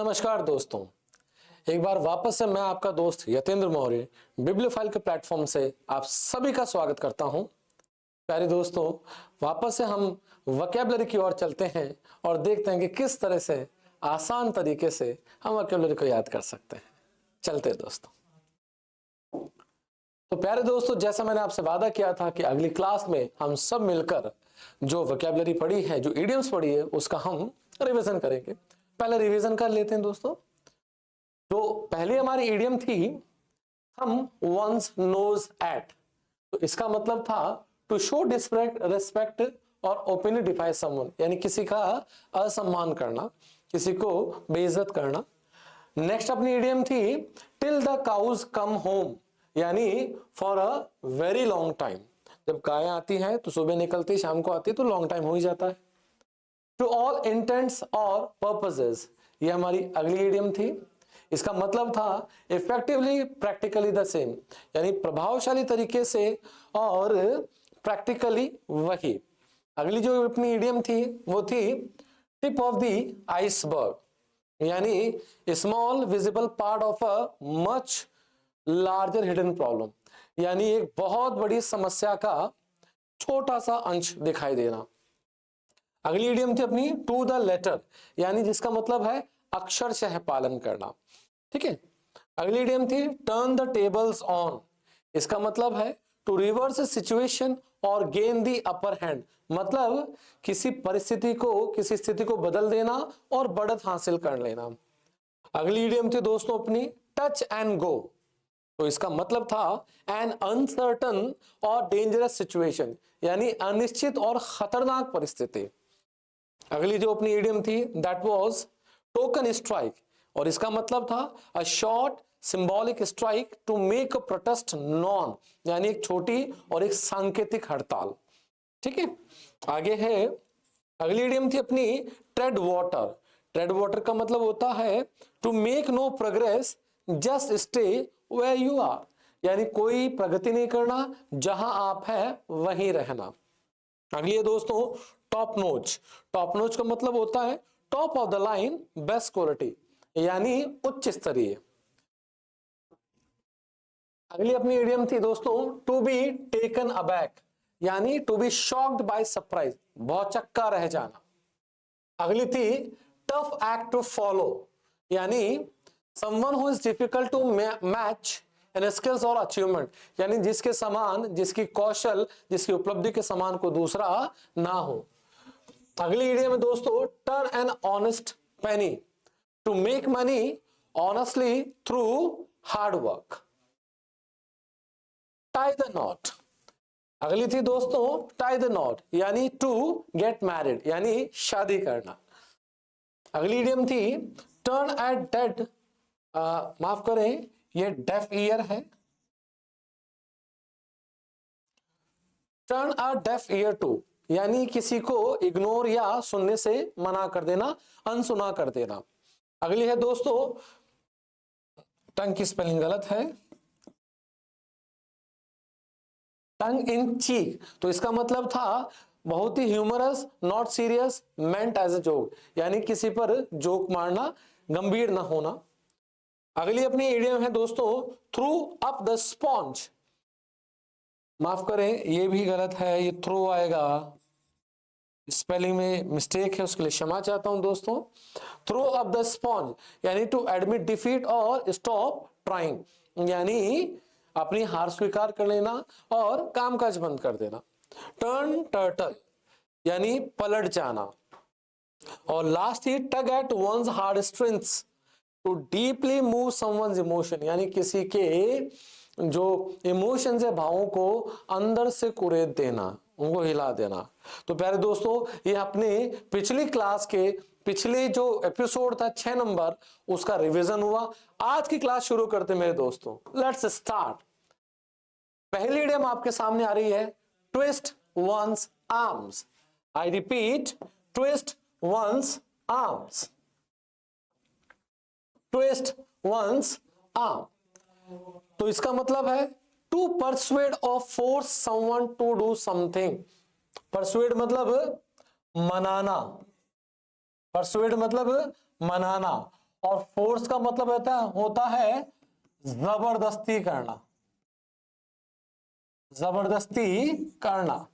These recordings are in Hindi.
नमस्कार दोस्तों, एक बार वापस से मैं आपका दोस्त यतेंद्र मौर्य बिब्लियोफाइल के प्लेटफॉर्म से आप सभी का स्वागत करता हूं। प्यारे दोस्तों, वापस से हम वोकैबुलरी की ओर चलते हैं और देखते हैं कि किस तरह से आसान तरीके से हम वोकैबुलरी को याद कर सकते हैं। चलते दोस्तों। तो प्यारे दोस्तों, जैसा मैंने आपसे वादा किया था कि अगली क्लास में हम सब मिलकर जो वोकैबुलरी पढ़ी है, जो इडियम्स पढ़ी है, उसका हम रिवीजन करेंगे। पहले रिवीजन कर लेते हैं दोस्तों। तो पहली हमारी इडियम थी हम वंस नोज एट। तो इसका मतलब था टू शो रिस्पेक्ट और ओपनली डिफाई समवन, यानी किसी का असम्मान करना, किसी को बेइज्जत करना। नेक्स्ट अपनी इडियम थी till the cows come home, यानी for a very long time. जब गायें आती हैं तो सुबह निकलती, शाम को आती, तो लॉन्ग टाइम हो ही जाता है। टू ऑल इंटेंट्स और पर्पसेस, ये हमारी अगली इडियम थी। इसका मतलब था इफेक्टिवली प्रैक्टिकली द सेम, यानी प्रभावशाली तरीके से और प्रैक्टिकली वही। अगली जो अपनी इडियम थी वो थी टिप ऑफ द आइसबर्ग, यानी small visible part of a much larger hidden problem, यानी एक बहुत बड़ी समस्या का छोटा सा अंश दिखाई देना। अगली इडियम थी अपनी टू द लेटर, यानी जिसका मतलब है अक्षरशः पालन करना। ठीक है। अगली इडियम थी टर्न द टेबल्स ऑन, इसका मतलब है टू रिवर्स सिचुएशन और गेन दी अपर हैंड, मतलब किसी परिस्थिति को, किसी स्थिति को बदल देना और बढ़त हासिल कर लेना। अगली इडियम थी दोस्तों अपनी टच एंड गो, तो इसका मतलब था एन अनसर्टन और डेंजरस सिचुएशन, यानी अनिश्चित और खतरनाक परिस्थिति। अगली जो अपनी इडियम थी दैट वाज टोकन स्ट्राइक, और इसका मतलब था a short symbolic strike to make a protest non, यानी एक छोटी और एक सांकेतिक हड़ताल। ठीक है। आगे है अगली इडियम थी अपनी ट्रेड वाटर। ट्रेड वाटर का मतलब होता है to make no progress just stay where you are, यानी कोई प्रगति नहीं करना, जहां आप है वहीं रहना। अगली है दोस्तों टॉप नोच। टॉप नोच का मतलब होता है top of the line best quality, यानी उच्च स्तरीय। अगली अपनी इडियम थी दोस्तों टू बी टेकन अबैक, यानी to be shocked by surprise, बहुत चक्का रह जाना। अगली थी टफ एक्ट टू फॉलो, यानी someone who is difficult to match in skills और अचीवमेंट, यानी जिसके समान, जिसकी कौशल, जिसकी उपलब्धि के समान को दूसरा ना हो। अगली इडियम में दोस्तों turn an honest penny, to make money honestly through hard work. Tie the knot, अगली थी दोस्तों टाई द नॉट, यानी टू गेट मैरिड, यानी शादी करना। अगली इडियम थी टर्न एट डेड, माफ करें ये डेफ ईयर है, turn a deaf ear to, यानी किसी को इग्नोर या सुनने से मना कर देना, अनसुना कर देना। अगली है दोस्तों टंग की स्पेलिंग गलत है, टंग इन चीक, तो इसका मतलब था बहुत ही humorous, not serious, meant as a joke, यानी किसी पर जोक मारना, गंभीर ना होना। अगली अपनी इडियम है दोस्तों थ्रू अप द स्पॉन्ज, माफ करें ये भी गलत है, ये थ्रो आएगा, स्पेलिंग में मिस्टेक है, उसके लिए क्षमा चाहता हूं दोस्तों। थ्रो अप द स्पॉन्ज, यानी टू एडमिट डिफीट और स्टॉप ट्राइंग, यानी अपनी हार स्वीकार कर लेना और कामकाज बंद कर देना। टर्न टर्टल, यानी पलट जाना। और लास्ट ही tug at one's heartstrings to deeply move someone's emotion, यानी किसी के जो इमोशंस है, भावों को अंदर से कुरेद देना, उनको हिला देना। तो प्यारे दोस्तों, ये अपने पिछली क्लास के पिछले जो एपिसोड था 6 नंबर, उसका रिवीजन हुआ। आज की क्लास शुरू करते मेरे दोस्तों, लेट्स स्टार्ट। पहली इडियम आपके सामने आ रही है twist one's arms. I repeat, twist one's arms, twist one's arm. तो इसका मतलब है टू परसुएड और force someone to do something. Persuade मतलब मनाना, परसुएड मतलब मनाना, और फोर्स का मतलब होता है जबरदस्ती करना, जबरदस्ती करना।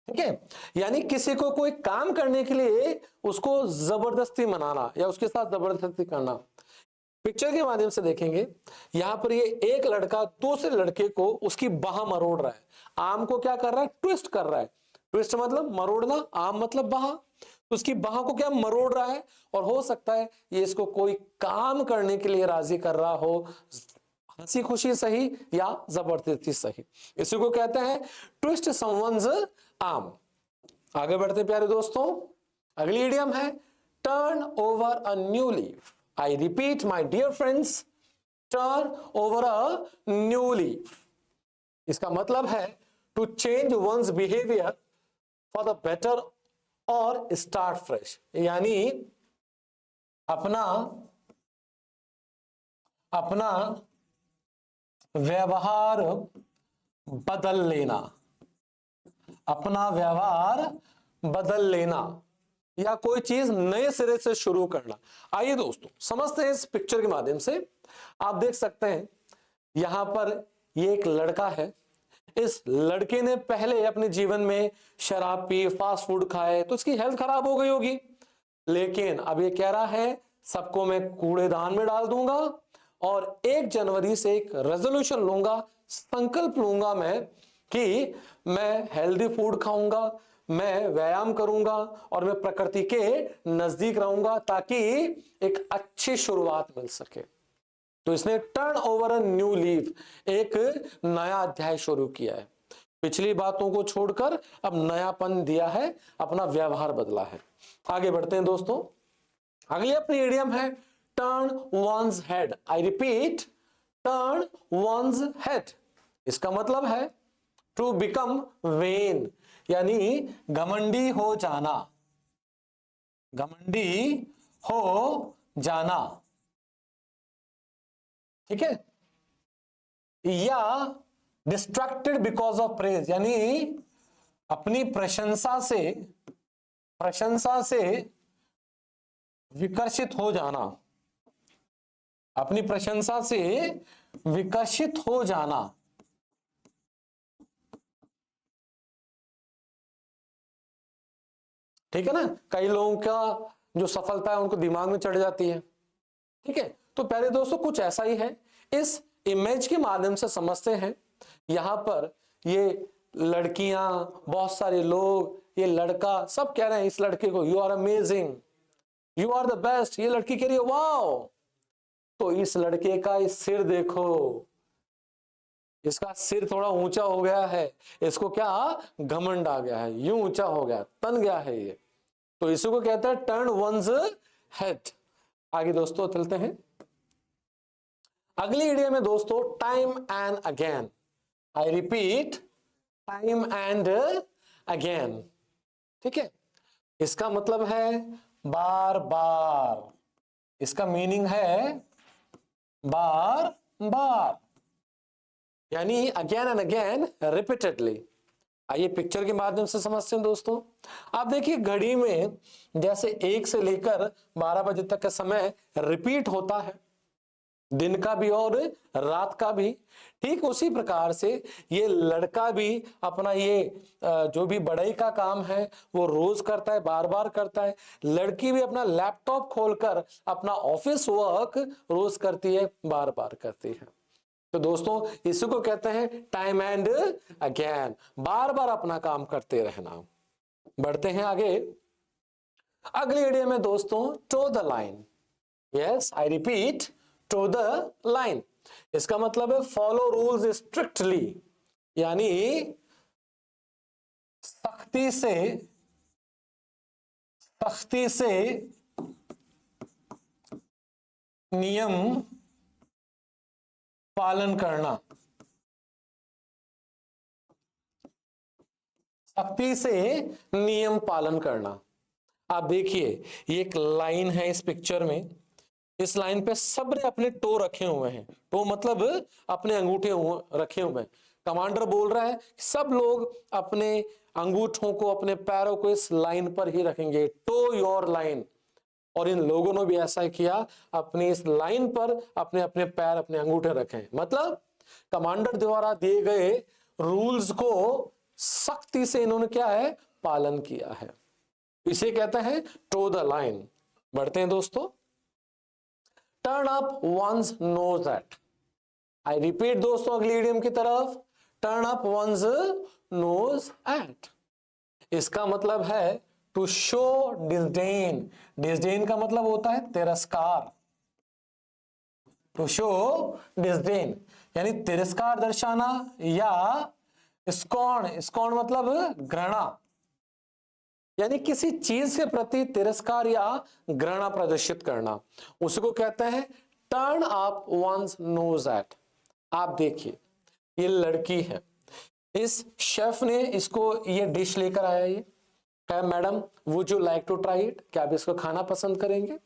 ठीक है, यानी किसी को कोई काम करने के लिए उसको जबरदस्ती मनाना या उसके साथ जबरदस्ती करना। पिक्चर के माध्यम से देखेंगे, यहां पर ये एक लड़का दूसरे लड़के को उसकी बाह मरोड़ रहा है, आर्म को क्या कर रहा है, ट्विस्ट कर रहा है। ट्विस्ट मतलब मरोड़ना, आर्म मतलब बाह, तो उसकी बाह को क्या मरोड़ रहा है, और हो सकता है ये इसको कोई काम करने के लिए राजी कर रहा हो, हंसी खुशी सही या जबरदस्ती सही, इसी को कहते हैं ट्विस्ट समवन्स आर्म। आगे बढ़ते प्यारे दोस्तों, अगली इडियम है turn over a new leaf. I repeat my dear friends, turn over a new leaf. इसका मतलब है to change one's behaviour for the better और स्टार्ट फ्रेश, यानी अपना अपना व्यवहार बदल लेना, अपना व्यवहार बदल लेना या कोई चीज नए सिरे से शुरू करना। आइए दोस्तों समझते हैं इस पिक्चर के माध्यम से। आप देख सकते हैं यहां पर ये एक लड़का है, इस लड़के ने पहले अपने जीवन में शराब पी, फास्ट फूड खाए, तो इसकी हेल्थ खराब हो गई होगी, लेकिन अब ये कह रहा है सबको मैं कूड़ेदान में डाल दूंगा और 1 जनवरी से एक रेजोल्यूशन लूंगा, संकल्प लूंगा मैं कि मैं हेल्दी फूड खाऊंगा, मैं व्यायाम करूंगा और मैं प्रकृति के नजदीक रहूंगा ताकि एक अच्छी शुरुआत मिल सके। तो इसने turn over a new leaf, एक नया अध्याय शुरू किया है, पिछली बातों को छोड़कर अब नयापन दिया है, अपना व्यवहार बदला है। आगे बढ़ते हैं दोस्तों, अगली अपनी इडियम है turn once head. I repeat, turn once head. इसका मतलब है टू बिकम वेन, यानी घमंडी हो जाना, घमंडी हो जाना। ठीक है, या डिस्ट्रैक्टेड बिकॉज ऑफ प्रेज, यानी अपनी प्रशंसा से विकर्षित हो जाना, अपनी प्रशंसा से विकर्षित हो जाना। ठीक है ना, कई लोगों का जो सफलता है उनको दिमाग में चढ़ जाती है। ठीक है, तो पहले दोस्तों कुछ ऐसा ही है, इस इमेज के माध्यम से समझते हैं। यहां पर ये लड़कियां, बहुत सारे लोग, ये लड़का, सब कह रहे हैं इस लड़के को you are amazing, you are the best. ये लड़की कह रही है वाओ, तो इस लड़के का इस सिर देखो, इसका सिर थोड़ा ऊंचा हो गया है, इसको क्या घमंड आ गया है, यूं ऊंचा हो गया, तन गया है ये, तो इसी को कहते हैं टर्न वंस हेड। आगे दोस्तों चलते हैं, अगली इडियम में दोस्तों time and again. I repeat, time and again. ठीक है, इसका मतलब है बार बार, इसका मीनिंग है बार बार, यानी अगेन एंड अगेन, रिपीटेडली। आइए पिक्चर के माध्यम से समझते हैं दोस्तों। आप देखिए घड़ी में जैसे 1 से लेकर 12 बजे तक का समय रिपीट होता है, दिन का भी और रात का भी, ठीक उसी प्रकार से ये लड़का भी अपना ये जो भी बढ़ई का काम है वो रोज करता है, बार बार करता है। लड़की भी अपना लैपटॉप खोलकर अपना ऑफिस वर्क रोज करती है, बार बार करती है। तो दोस्तों इसी को कहते हैं टाइम एंड अगेन, बार बार अपना काम करते रहना। बढ़ते हैं आगे, अगली इडियम में दोस्तों toe the line. Yes, I repeat, toe the line. इसका मतलब है फॉलो रूल्स स्ट्रिक्टली, यानी सख्ती से नियम पालन करना, सख्ती से नियम पालन करना। आप देखिए ये एक लाइन है इस पिक्चर में, इस लाइन पे सबने अपने टो रखे हुए हैं, टो मतलब अपने अंगूठे रखे हुए हैं। कमांडर बोल रहा है सब लोग अपने अंगूठों को, अपने पैरों को इस लाइन पर ही रखेंगे, टो योर लाइन, और इन लोगों ने भी ऐसा किया, अपनी इस लाइन पर अपने अपने पैर, अपने अंगूठे रखे। मतलब कमांडर द्वारा दिए गए रूल्स को सख्ती से इन्होंने क्या है, पालन किया है। इसे कहते हैं टो द लाइन। बढ़ते हैं दोस्तों, turn up one's nose at. I repeat दोस्तों अगली इडियम की तरफ, turn up one's nose at. इसका मतलब है टू शो डिस्डेन। डिस्डेन का मतलब होता है तिरस्कार। टू शो डिस्डेन यानी तिरस्कार दर्शाना, या स्कॉर्न, स्कॉर्न मतलब घृणा, यानी किसी चीज के प्रति तिरस्कार या घृणा प्रदर्शित करना, उसको कहते हैं turn up one's nose at. आप देखिए ये लड़की है, इस शेफ ने इसको ये डिश लेकर आया, ये कहा madam would you like to try it, क्या आप इसको खाना पसंद करेंगे।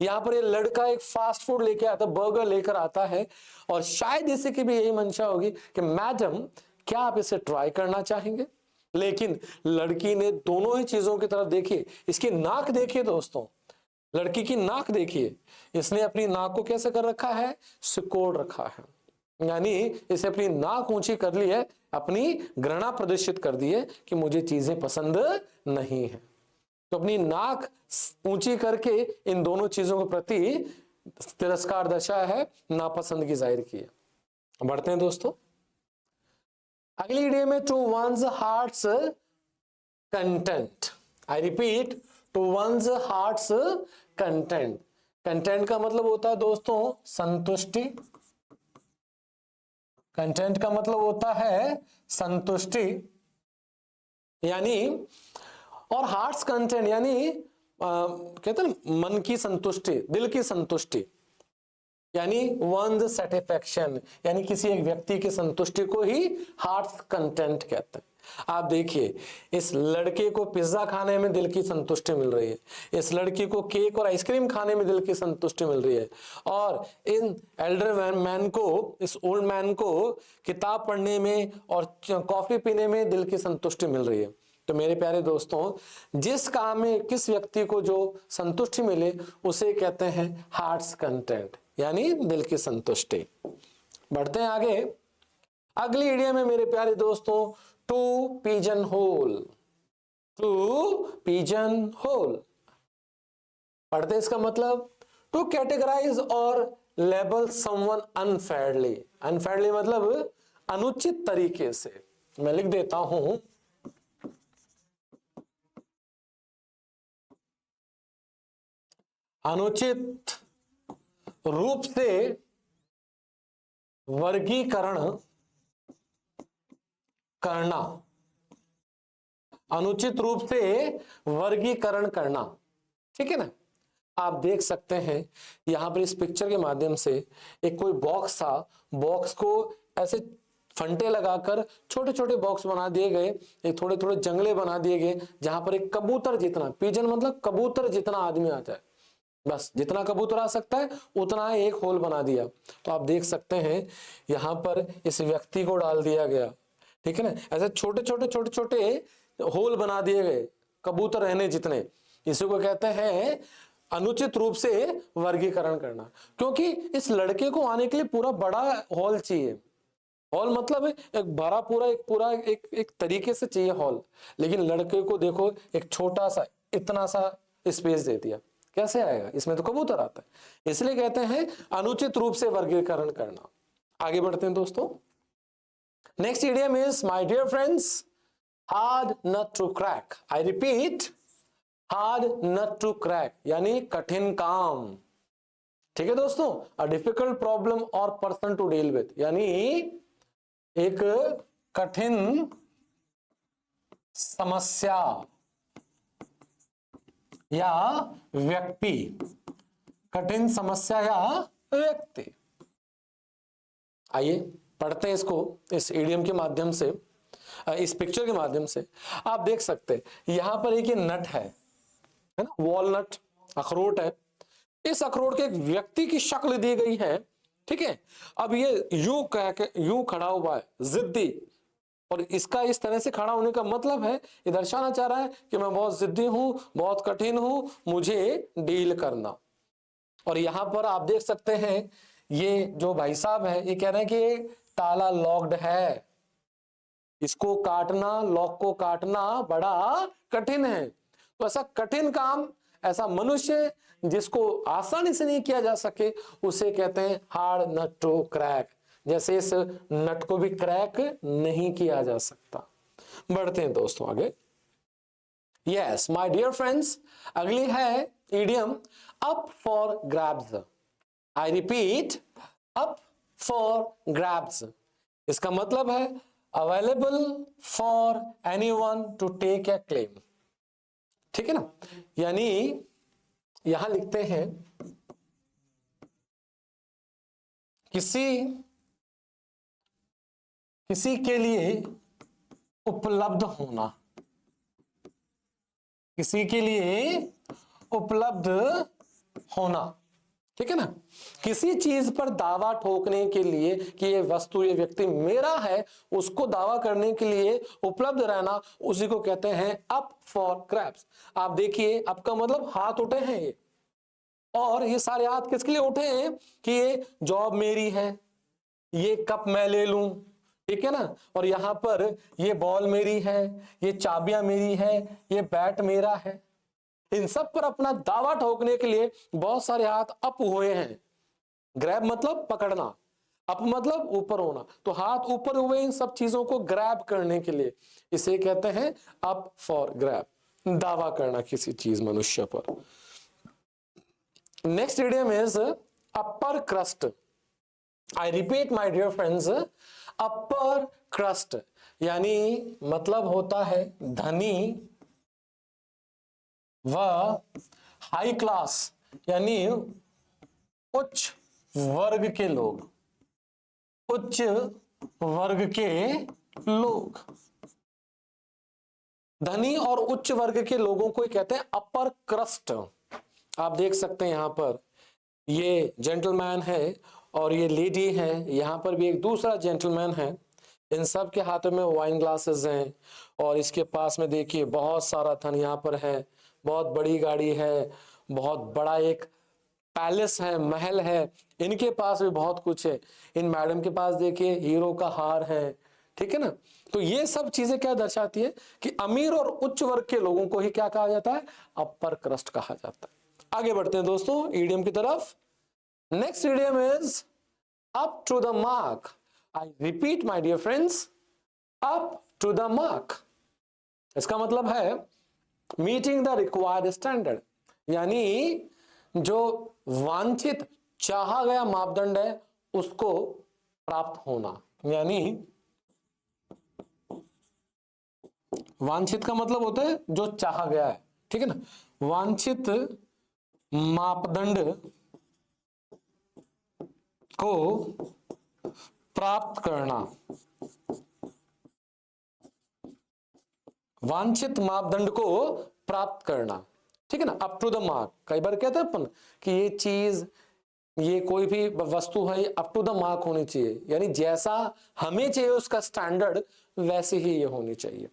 यहां पर ये लड़का एक फास्ट फूड लेके आता, बर्गर लेकर आता है, और शायद इसे की भी यही मंशा होगी कि मैडम क्या आप इसे ट्राई करना चाहेंगे। लेकिन लड़की ने दोनों ही चीजों की तरफ देखी। इसकी नाक देखिए दोस्तों, लड़की की नाक देखिए, इसने अपनी नाक को कैसे कर रखा है, सिकोड़ रखा है, यानी इसे अपनी नाक ऊंची कर ली है, अपनी घृणा प्रदर्शित कर दी है कि मुझे चीजें पसंद नहीं है। तो अपनी नाक ऊंची करके इन दोनों चीजों के प्रति तिरस्कार दर्शाया है, नापसंदगी जाहिर की है। बढ़ते हैं दोस्तों, अगली इडियम में to one's heart's content. I repeat, to one's heart's content. Content का मतलब होता है दोस्तों संतुष्टि। कंटेंट का मतलब होता है संतुष्टि, यानी, और हार्ट्स कंटेंट यानी कहते हैं मन की संतुष्टि, दिल की संतुष्टि, यानी वंस सेटिस्फैक्शन, यानी किसी एक व्यक्ति की संतुष्टि को ही हार्ट्स कंटेंट कहते हैं। आप देखिए इस लड़के को पिज्जा खाने में दिल की संतुष्टि मिल रही है, इस लड़की को केक और आइसक्रीम खाने में दिल की संतुष्टि मिल रही है, और इन एल्डर मैन को, इस ओल्ड मैन को किताब पढ़ने में और कॉफी पीने में दिल की संतुष्टि मिल रही है। तो मेरे प्यारे दोस्तों, जिस काम में किस व्यक्ति को जो संतुष्टि मिले उसे कहते हैं हार्ट्स कंटेंट, यानी दिल की संतुष्टि। बढ़ते हैं आगे, अगली इडियम में मेरे प्यारे दोस्तों to pigeonhole. To pigeonhole पढ़ते इसका मतलब टू कैटेगराइज और लेबल समवन अनफेयरली। अनफेयरली मतलब अनुचित तरीके से। मैं लिख देता हूं, अनुचित रूप से वर्गीकरण करना। अनुचित रूप से वर्गीकरण करना, ठीक है ना। आप देख सकते हैं यहां पर इस पिक्चर के माध्यम से एक कोई बॉक्स था, बॉक्स को ऐसे फंटे लगाकर छोटे छोटे बॉक्स बना दिए गए, एक थोड़े थोड़े जंगले बना दिए गए, जहां पर एक कबूतर जितना, पिजन मतलब कबूतर जितना आदमी आ जाए, बस जितना कबूतर आ सकता है उतना एक होल बना दिया। तो आप देख सकते हैं यहां पर इस व्यक्ति को डाल दिया गया, ठीक है ना। ऐसे छोटे छोटे छोटे छोटे होल बना दिए गए कबूतर रहने जितने। इसी को कहते हैं अनुचित रूप से वर्गीकरण करना, क्योंकि इस लड़के को आने के लिए पूरा बड़ा हॉल चाहिए। हॉल मतलब एक भरा पूरा एक तरीके से चाहिए हॉल, लेकिन लड़के को देखो एक छोटा सा इतना सा स्पेस दे दिया, कैसे आएगा, इसमें तो कबूतर आता है। इसलिए कहते हैं अनुचित रूप से वर्गीकरण करना। आगे बढ़ते हैं दोस्तों, next idiom is my dear friends hard nut to crack. I repeat, hard nut to crack यानी कठिन काम, ठीक है दोस्तों। अ डिफिकल्ट प्रॉब्लम और पर्सन टू डील विथ, यानी एक कठिन समस्या या व्यक्ति, कठिन समस्या या व्यक्ति। आइए पढ़ते हैं इसको इस इडियम के माध्यम से, इस पिक्चर के माध्यम से। आप देख सकते हैं यहां पर एक ये नट है ना, वॉलनट, अखरोट है। इस अखरोट के एक व्यक्ति की शक्ल दी गई है, ठीक है। अब ये यूं कह के यूं खड़ा हुआ है, जिद्दी, और इसका इस तरह से खड़ा होने का मतलब है, ये दर्शाना चाह रहा है कि मैं बहुत जिद्दी हूं, बहुत कठिन हूं, मुझे डील करना। और यहां पर आप देख सकते हैं ये जो भाई साहब है ये कह रहे हैं कि ये ताला लॉक्ड है, इसको काटना, लॉक को काटना बड़ा कठिन है। तो ऐसा कठिन काम, ऐसा मनुष्य जिसको आसानी से नहीं किया जा सके, उसे कहते हैं हार्ड नट टू क्रैक। जैसे इस नट को भी क्रैक नहीं किया जा सकता। बढ़ते हैं दोस्तों आगे। यस माय डियर फ्रेंड्स, अगली है idiom up for grabs. I repeat, up for grabs. इसका मतलब है available for anyone to take a claim. ठीक है ना, यानी यहां लिखते हैं किसी के लिए उपलब्ध होना, किसी के लिए उपलब्ध होना। ठीक है ना, किसी चीज पर दावा ठोकने के लिए कि ये वस्तु, ये व्यक्ति मेरा है, उसको दावा करने के लिए उपलब्ध रहना, उसी को कहते हैं अप फॉर ग्रैब्स। आप देखिए, अप का मतलब हाथ उठे हैं ये, और ये सारे हाथ किसके लिए उठे हैं कि ये जॉब मेरी है, ये कप मैं ले लूं, ठीक है ना, और यहां पर ये बॉल मेरी है, ये चाबियां मेरी है, ये बैट मेरा है। इन सब पर अपना दावा ठोकने के लिए बहुत सारे हाथ अप हुए हैं। ग्रैब मतलब पकड़ना, अप मतलब ऊपर होना, तो हाथ ऊपर हुए इन सब चीजों को ग्रैब करने के लिए, इसे कहते हैं अप फॉर ग्रैब, दावा करना किसी चीज, मनुष्य पर। Next idiom is upper crust. I repeat my dear friends, upper crust यानी मतलब होता है धनी व हाई क्लास, यानी उच्च वर्ग के लोग, उच्च वर्ग के लोग। धनी और उच्च वर्ग के लोगों को कहते हैं अपर क्रस्ट। आप देख सकते हैं यहां पर ये जेंटलमैन है और ये लेडी है, यहां पर भी एक दूसरा जेंटलमैन है। इन सब के हाथों में वाइन ग्लासेस हैं, और इसके पास में देखिए बहुत सारा धन यहाँ पर है, बहुत बड़ी गाड़ी है, बहुत बड़ा एक पैलेस है, महल है, इनके पास भी बहुत कुछ है। इन मैडम के पास देखिए हीरो का हार है, ठीक है ना। तो ये सब चीजें क्या दर्शाती है कि अमीर और उच्च वर्ग के लोगों को ही क्या कहा जाता है, अपर क्रस्ट कहा जाता है। आगे बढ़ते हैं दोस्तों इडियम की तरफ। Next idiom is up to the mark. I repeat my dear friends, up to the mark. इसका मतलब है मीटिंग द रिक्वायर्ड स्टैंडर्ड, यानी जो वांछित चाहा गया मापदंड है उसको प्राप्त होना। यानी वांछित का मतलब होता है जो चाहा गया है, ठीक है ना, वांछित मापदंड को प्राप्त करना, वांछित मापदंड को प्राप्त करना, ठीक है ना, अप टू द मार्क। कई बार कहते हैं अपन कि ये चीज, ये कोई भी वस्तु है, ये अप टू द मार्क होनी चाहिए, यानी जैसा हमें चाहिए उसका स्टैंडर्ड वैसे ही ये होनी चाहिए।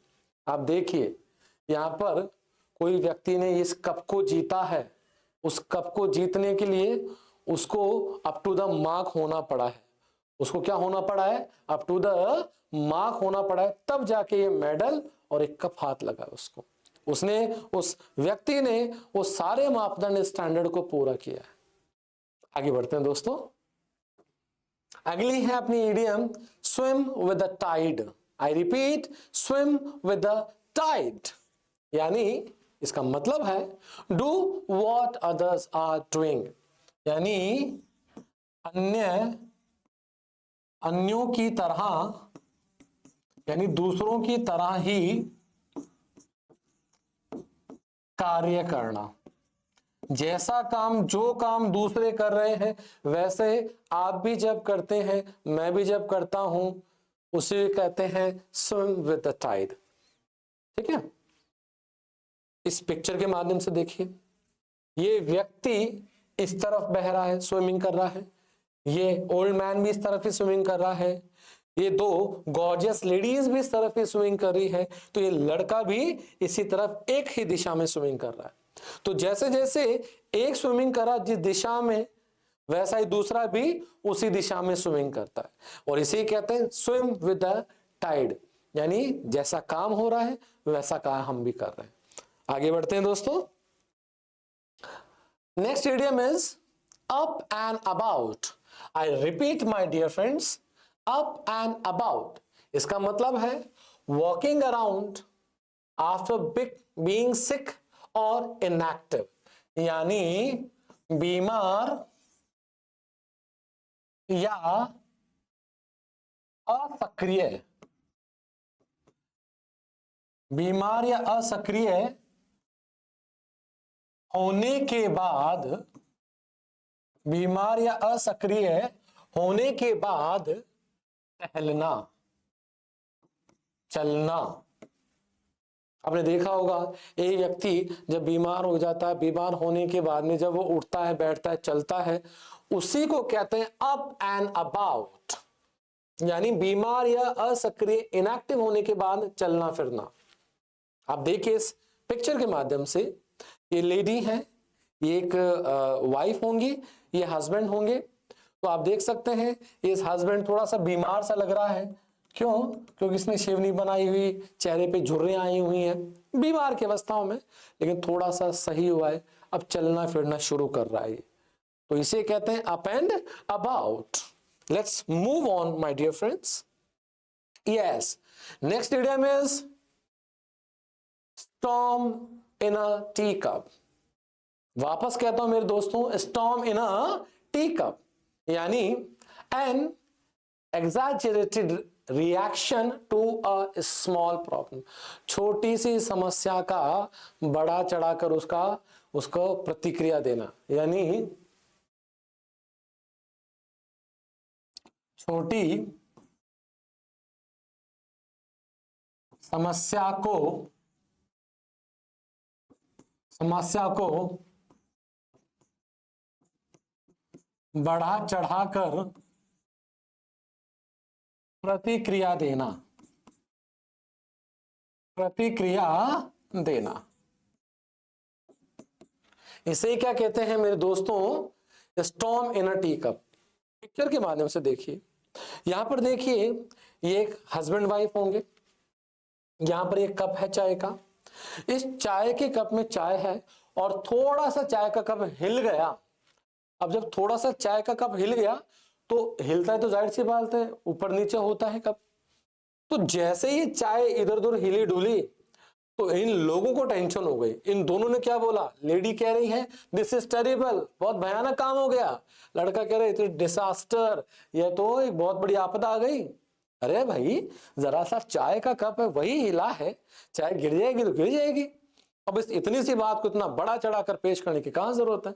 आप देखिए यहां पर कोई व्यक्ति ने इस कप को जीता है, उस कप को जीतने के लिए उसको अप टू द मार्क होना पड़ा है। उसको क्या होना पड़ा है, अप टू द मार्क होना पड़ा है, तब जाके ये मेडल और एक कप हाथ लगा उसको। उसने, उस व्यक्ति ने वो सारे मापदंड स्टैंडर्ड को पूरा किया है। आगे बढ़ते हैं दोस्तों। अगली है अपनी idiom swim with the tide. I repeat, swim with the tide, यानी इसका मतलब है do what others are doing, यानी अन्यों की तरह, यानी दूसरों की तरह ही कार्य करना। जैसा काम, जो काम दूसरे कर रहे हैं वैसे आप भी जब करते हैं, मैं भी जब करता हूं, उसे कहते हैं स्विम विद द टाइड। ठीक है, इस पिक्चर के माध्यम से देखिए, ये व्यक्ति इस तरफ बह रहा है, स्विमिंग कर रहा है, ये ओल्ड मैन भी इस तरफ ही स्विमिंग कर रहा है, ये दो गॉर्जियस लेडीज भी इस तरफ ही स्विमिंग कर रही है, तो ये लड़का भी इसी तरफ एक ही दिशा में स्विमिंग कर रहा है। तो जैसे जैसे एक स्विमिंग करा जिस दिशा में, वैसा ही दूसरा भी उसी दिशा में स्विमिंग करता है, और इसे कहते हैं स्विम विद द टाइड, यानी जैसा काम हो रहा है वैसा काम हम भी कर रहे हैं। आगे बढ़ते हैं दोस्तों। Next idiom is up and about. I repeat my dear friends, up and about, इसका मतलब है walking around after being sick और इनएक्टिव, यानी बीमार या असक्रिय, बीमार या असक्रिय होने के बाद, बीमार या असक्रिय होने के बाद टहलना, चलना। आपने देखा होगा एक व्यक्ति जब बीमार हो जाता है, बीमार होने के बाद में जब वो उठता है, बैठता है, चलता है, उसी को कहते हैं अप एंड अबाउट, यानी बीमार या असक्रिय इनएक्टिव होने के बाद चलना फिरना। आप देखिए इस पिक्चर के माध्यम से, ये लेडी है, ये एक वाइफ होंगी, ये हस्बैंड होंगे। तो आप देख सकते हैं ये हस्बैंड थोड़ा सा बीमार सा लग रहा है। क्यों? क्योंकि इसने शेव नहीं बनाई हुई, चेहरे पे झुर्रियां आई हुई हैं, बीमार की अवस्थाओं में, लेकिन थोड़ा सा सही हुआ है, अब चलना फिरना शुरू कर रहा है। तो इसे कहते हैं up and about. Let's move on my dear friends. Yes, next idiom is storm in a tea cup. वापस कहता हूं मेरे दोस्तों, storm in a tea cup, यानी an exaggerated reaction to a small problem, छोटी सी समस्या का बड़ा चढ़ाकर उसको प्रतिक्रिया देना, यानी छोटी समस्या को बढ़ा चढ़ाकर प्रतिक्रिया देना, इसे क्या कहते हैं मेरे दोस्तों? Storm in a tea cup. Picture के माध्यम से देखिए, यहां पर देखिए ये एक हस्बैंड वाइफ होंगे, यहां पर एक कप है चाय का, इस चाय के कप में चाय है और थोड़ा सा चाय का कप हिल गया। अब जब थोड़ा सा चाय का कप हिल गया, तो हिलता है तो जाहिर सी बात है ऊपर नीचे होता है कप। तो जैसे ही चाय इधर उधर हिली डुली, तो इन लोगों को टेंशन हो गई। इन दोनों ने क्या बोला? लेडी कह रही है दिस इज टेरिबल, बहुत भयानक काम हो गया। लड़का कह रहा है इट इज डिसास्टर, यह तो एक बहुत बड़ी आपदा आ गई। अरे भाई, जरा सा चाय का कप है, वही हिला है, चाय गिर जाएगी तो गिर जाएगी। अब इस इतनी सी बात को इतना बड़ा चढ़ाकर पेश करने की कहां जरूरत है?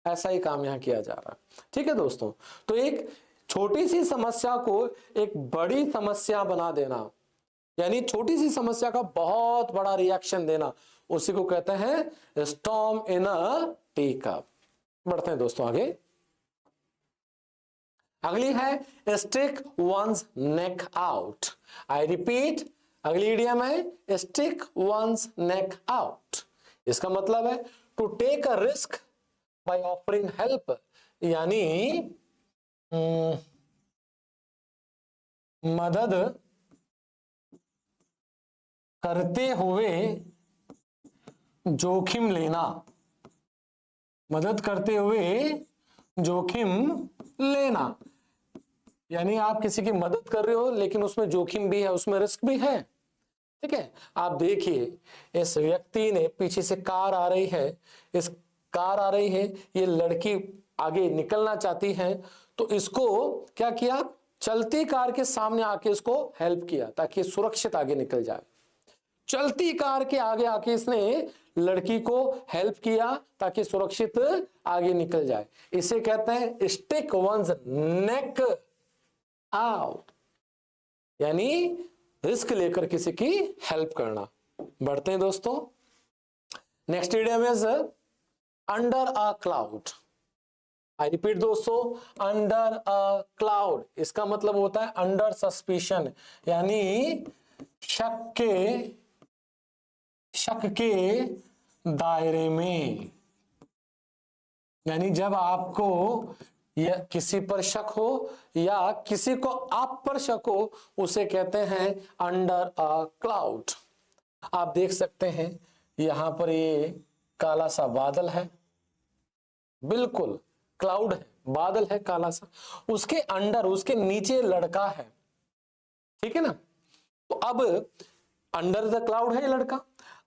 ऐसा ही काम यहां किया जा रहा है। ठीक है दोस्तों, तो एक छोटी सी समस्या को एक बड़ी समस्या बना देना, यानी छोटी सी समस्या का बहुत बड़ा रिएक्शन देना, उसी को कहते हैं storm in a tea cup. बढ़ते हैं दोस्तों आगे। अगली है stick one's neck out. I repeat, अगली इडियम है स्टिक वंस नेक आउट। इसका मतलब है to take a risk by offering help, यानी मदद करते हुए जोखिम लेना, मदद करते हुए जोखिम लेना, यानी आप किसी की मदद कर रहे हो लेकिन उसमें जोखिम भी है, उसमें रिस्क भी है। ठीक है, आप देखिए इस व्यक्ति ने, पीछे से कार आ रही है, इस कार आ रही है, ये लड़की आगे निकलना चाहती है, तो इसको क्या किया? चलती कार के सामने आके इसको हेल्प किया ताकि सुरक्षित आगे निकल जाए। चलती कार के आगे आके इसने लड़की को हेल्प किया ताकि सुरक्षित आगे निकल जाए। इसे कहते हैं स्टिक वंस नेक आउट, यानी रिस्क लेकर किसी की हेल्प करना। बढ़ते हैं दोस्तों। Next idiom is under a cloud. I repeat दोस्तों, अंडर अ क्लाउड इसका मतलब होता है अंडर सस्पिशन, यानी शक के दायरे में। यानी जब आपको या किसी पर शक हो या किसी को आप पर शक हो, उसे कहते हैं अंडर अ क्लाउड। आप देख सकते हैं यहां पर ये काला सा बादल है, बिल्कुल क्लाउड है, बादल है काला सा, उसके अंडर उसके नीचे लड़का है, ठीक है ना। तो अब अंडर द क्लाउड है ये लड़का।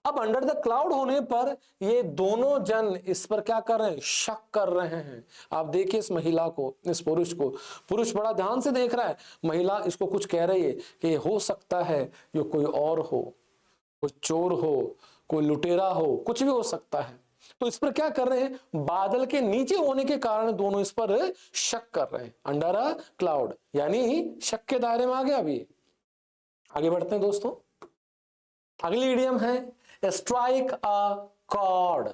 अब अंडर द क्लाउड होने पर ये दोनों जन इस पर क्या कर रहे हैं, शक कर रहे हैं। आप देखिए इस महिला को, इस पुरुष को, पुरुष बड़ा ध्यान से देख रहा है, महिला इसको कुछ कह रही है कि हो सकता है ये कोई और हो, कोई चोर हो, कोई लुटेरा हो, कुछ भी हो सकता है। तो इस पर क्या कर रहे हैं, बादल के नीचे होने के कारण दोनों इस पर शक कर रहे हैं, अंडर अ क्लाउड, यानी शक के दायरे में आ गया। अभी आगे बढ़ते हैं दोस्तों, अगली इडियम है strike a chord.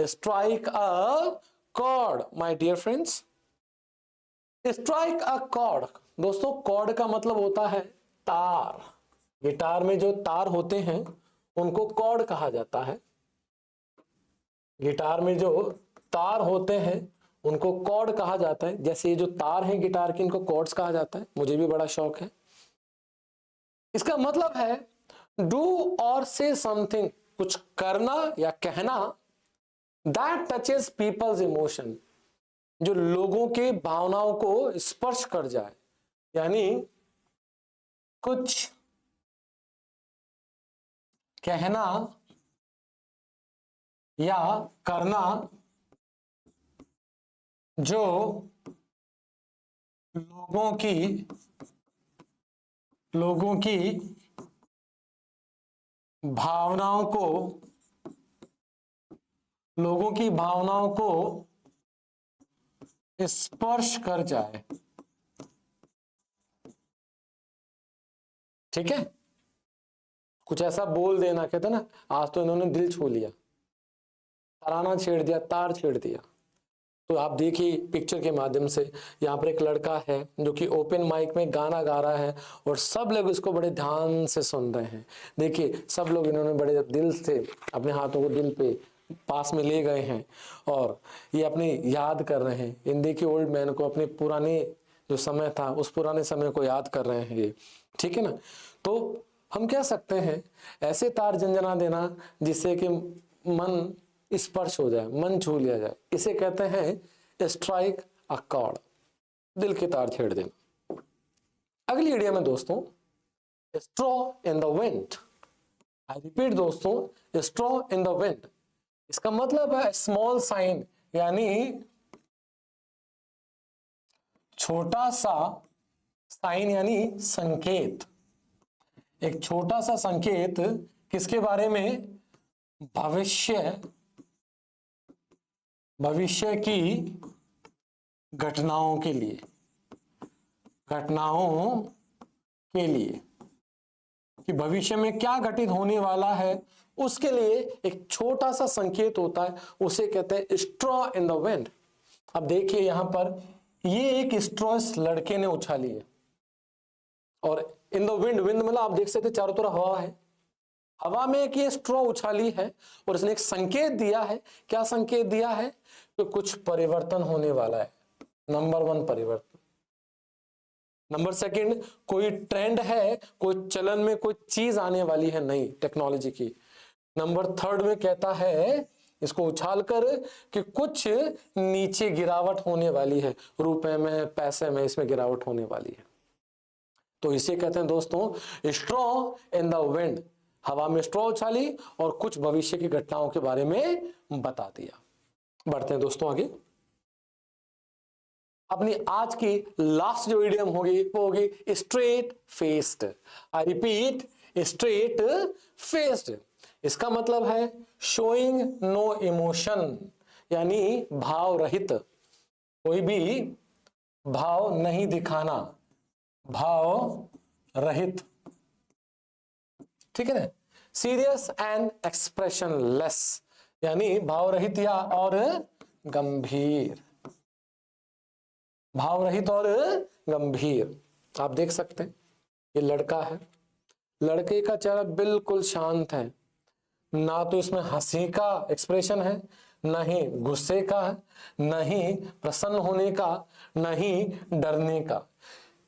Strike a chord my dear friends, strike a chord दोस्तों, कॉर्ड का मतलब होता है तार। गिटार में जो तार होते हैं उनको कॉर्ड कहा जाता है। गिटार में जो तार होते हैं उनको कॉर्ड कहा जाता है। जैसे ये जो तार हैं गिटार के, इनको कॉर्ड्स कहा जाता है, मुझे भी बड़ा शौक है। इसका मतलब है डू और से समथिंग, कुछ करना या कहना, दैट टचेस पीपल्स इमोशन, जो लोगों के भावनाओं को स्पर्श कर जाए। यानी कुछ कहना या करना जो लोगों की भावनाओं को स्पर्श कर जाए, ठीक है। कुछ ऐसा बोल देना, कहते ना आज तो इन्होंने दिल छू लिया, तराना छेड़ दिया, तार छेड़ दिया। तो आप देखिए पिक्चर के माध्यम से, यहाँ पर एक लड़का है जो कि ओपन माइक में गाना गा रहा है और सब लोग इसको बड़े ध्यान से सुन रहे हैं। देखिए सब लोग इन्होंने बड़े दिल से अपने हाथों को दिल पे पास में ले गए हैं और ये अपने याद कर रहे हैं। इन देखिए ओल्ड मैन को, अपने पुराने जो समय था उस पुराने समय को याद कर रहे हैं ये, ठीक है ना। तो हम कह सकते हैं ऐसे तार झंझना देना जिससे कि मन स्पर्श हो जाए, मन छू लिया जाए, इसे कहते हैं स्ट्राइक अ कॉर्ड, दिल के तार छेड़ देना। अगली इडियम है दोस्तों straw in the wind. I repeat दोस्तों, स्ट्रॉ इन द विंड इसका मतलब है स्मॉल साइन, यानी छोटा सा साइन, यानी संकेत। एक छोटा सा संकेत किसके बारे में, भविष्य की घटनाओं के लिए, कि भविष्य में क्या घटित होने वाला है उसके लिए एक छोटा सा संकेत होता है, उसे कहते हैं स्ट्रॉ इन द विंड। अब देखिए यहां पर ये एक स्ट्रॉ इस लड़के ने उछाली है और इन द विंड, विंड मतलब आप देख सकते चारों तरफ हवा है, हवा में एक ये स्ट्रॉ उछाली है और इसने एक संकेत दिया है। क्या संकेत दिया है, कि कुछ परिवर्तन होने वाला है। नंबर 1 परिवर्तन। नंबर 2 कोई ट्रेंड है, कोई चलन में कोई चीज आने वाली है नई टेक्नोलॉजी की। नंबर 3 में कहता है इसको उछाल कर कि कुछ नीचे गिरावट होने वाली है, रुपए में, पैसे में, इसमें गिरावट होने वाली है। तो इसे कहते हैं दोस्तों स्ट्रॉ इन द विंड, हवा में स्ट्रॉ उछाली और कुछ भविष्य की घटनाओं के बारे में बता दिया। बढ़ते हैं दोस्तों आगे, अपनी आज की लास्ट जो इडियम होगी वो होगी straight faced. I repeat, straight faced इसका मतलब है शोइंग नो इमोशन, यानी भाव रहित, कोई भी भाव नहीं दिखाना, भाव रहित, ठीक है ना। सीरियस एंड एक्सप्रेशन लेस, यानी भाव रहित या और गंभीर। भाव रहित और गंभीर। आप देख सकते हैं ये लड़का है, लड़के का चेहरा बिल्कुल शांत है, ना तो इसमें हंसी का एक्सप्रेशन है, न ही गुस्से का है, न ही प्रसन्न होने का, न ही डरने का।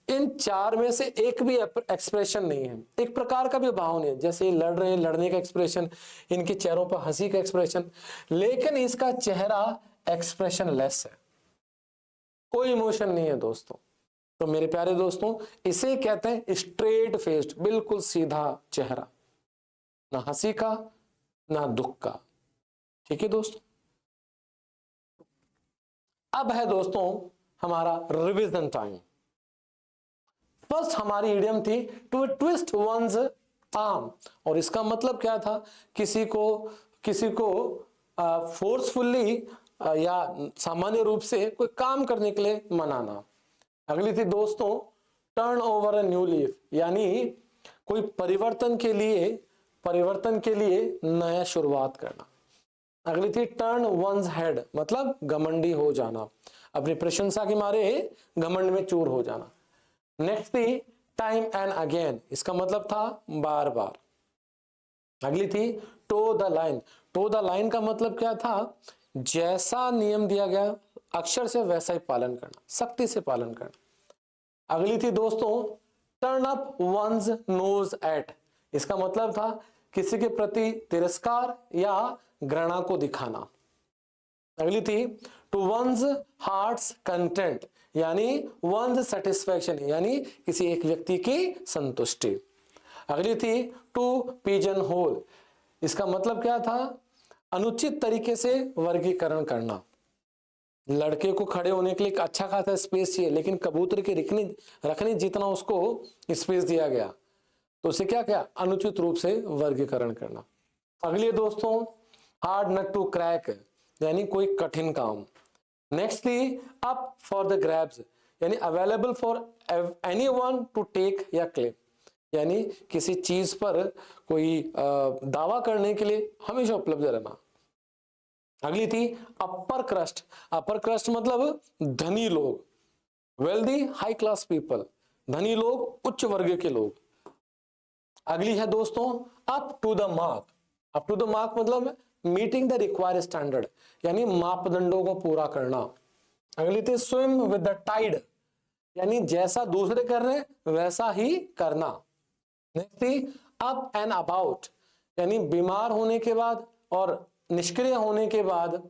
इन चार में से एक भी एक्सप्रेशन नहीं है, एक प्रकार का भी भाव नहीं है। जैसे लड़ रहे हैं, लड़ने का एक्सप्रेशन, इनके चेहरों पर हंसी का एक्सप्रेशन, लेकिन इसका चेहरा एक्सप्रेशन लेस है, कोई इमोशन नहीं है दोस्तों। तो मेरे प्यारे दोस्तों, इसे कहते हैं स्ट्रेट फेस्ड, बिल्कुल सीधा चेहरा, ना हंसी का ना दुख का। ठीक है दोस्तों, अब है दोस्तों हमारा रिवीजन टाइम। फर्स्ट हमारी इडियम थी टू ट्विस्ट वंस आर्म, और इसका मतलब क्या था, किसी को फोर्सफुल्ली या सामान्य रूप से कोई काम करने के लिए मनाना। अगली थी दोस्तों turn over a new leaf, यानी कोई परिवर्तन के लिए नया शुरुआत करना। अगली थी टर्न वंस हेड, मतलब घमंडी हो जाना, अपनी प्रशंसा के मारे घमंड में चूर हो जाना। नेक्स्ट थी टाइम एंड अगेन, इसका मतलब था बार बार। अगली थी toe the line, toe the line का मतलब क्या था, जैसा नियम दिया गया अक्षर से वैसा ही पालन करना, सख्ती से पालन करना। अगली थी दोस्तों turn up one's nose at, इसका मतलब था किसी के प्रति तिरस्कार या घृणा को दिखाना। अगली थी टू वंस हार्ट्स कंटेंट, यानी वंस सेटिस्फैक्शन, यानी किसी एक व्यक्ति की संतुष्टि। अगली थी टू पिजन होल, इसका मतलब क्या था, अनुचित तरीके से वर्गीकरण करना। लड़के को खड़े होने के लिए अच्छा खासा स्पेस चाहिए, लेकिन कबूतर के रखने जितना उसको स्पेस दिया गया, तो उसे क्या क्या अनुचित रूप से वर्गीकरण करना। अगली दोस्तों हार्ड नट टू क्रैक, यानी कोई कठिन काम। नेक्स्ट थी अप फॉर द ग्रैब्स, यानी available for anyone to take या क्लेम, यानी किसी चीज पर कोई दावा करने के लिए हमेशा उपलब्ध रहना। अगली थी अपर क्रस्ट, अपर क्रस्ट मतलब धनी लोग, वेल्दी हाई क्लास पीपल, धनी लोग, उच्च वर्ग के लोग। अगली है दोस्तों up to the mark, up to the mark मतलब मीटिंग द रिक्वायर्ड स्टैंडर्ड, यानी मापदंडों को पूरा करना। अगली थी स्विम विद द टाइड, यानी जैसा दूसरे कर रहे हैं वैसा ही करना। नेक्स्ट थी अप एंड अबाउट, यानी बीमार होने के बाद और निष्क्रिय होने के बाद,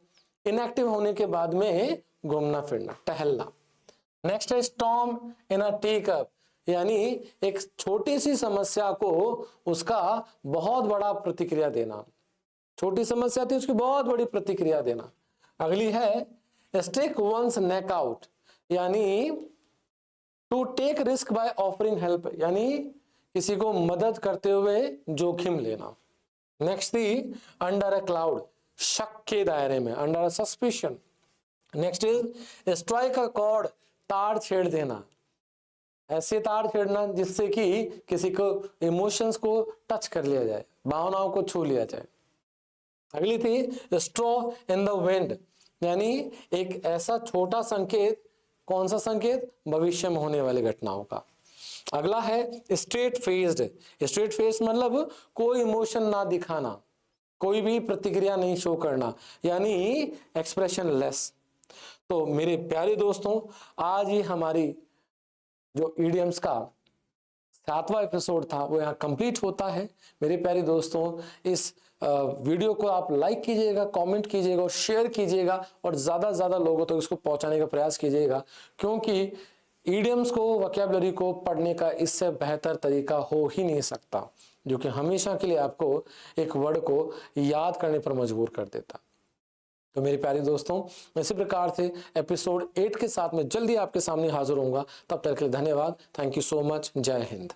इनएक्टिव होने के बाद में घूमना फिरना, टहलना। नेक्स्ट है storm in a tea cup, यानी एक छोटी सी समस्या को उसका बहुत बड़ा प्रतिक्रिया देना, छोटी समस्या थी उसकी बहुत बड़ी प्रतिक्रिया देना। अगली है स्टेक वंस नेक आउट, यानी to take risk by offering help, यानी किसी को मदद करते हुए जोखिम लेना। नेक्स्ट थी अंडर अ क्लाउड, शक के दायरे में, under a suspicion. Next is strike a cord, तार छेड़ देना, ऐसे तार छेड़ना जिससे कि किसी को इमोशंस को टच कर लिया जाए, भावनाओं को छू लिया जाए। अगली थी स्ट्रॉ इन द विंड, यानी एक ऐसा छोटा संकेत, कौन सा संकेत, भविष्य में होने वाली घटनाओं का। अगला है स्ट्रेट फेस्ड, स्ट्रेट फेस मतलब कोई इमोशन ना दिखाना, कोई भी प्रतिक्रिया नहीं शो करना, यानी एक्सप्रेशन लेस। तो मेरे प्यारे दोस्तों, आज ही हमारी जो ईडियम्स का 7वां एपिसोड था वो यहाँ कंप्लीट होता है। मेरे प्यारे दोस्तों, इस वीडियो को आप लाइक कीजिएगा, कमेंट कीजिएगा और शेयर कीजिएगा, और ज़्यादा से ज़्यादा लोगों तक इसको पहुंचाने का प्रयास कीजिएगा, क्योंकि ईडियम्स को, वोकैबुलरी को पढ़ने का इससे बेहतर तरीका हो ही नहीं सकता, जो कि हमेशा के लिए आपको एक वर्ड को याद करने पर मजबूर कर देता। तो मेरे प्यारे दोस्तों, मैं इसी प्रकार से एपिसोड 8 के साथ में जल्दी आपके सामने हाजिर होऊंगा। तब तक के लिए धन्यवाद। Thank you so much. जय हिंद।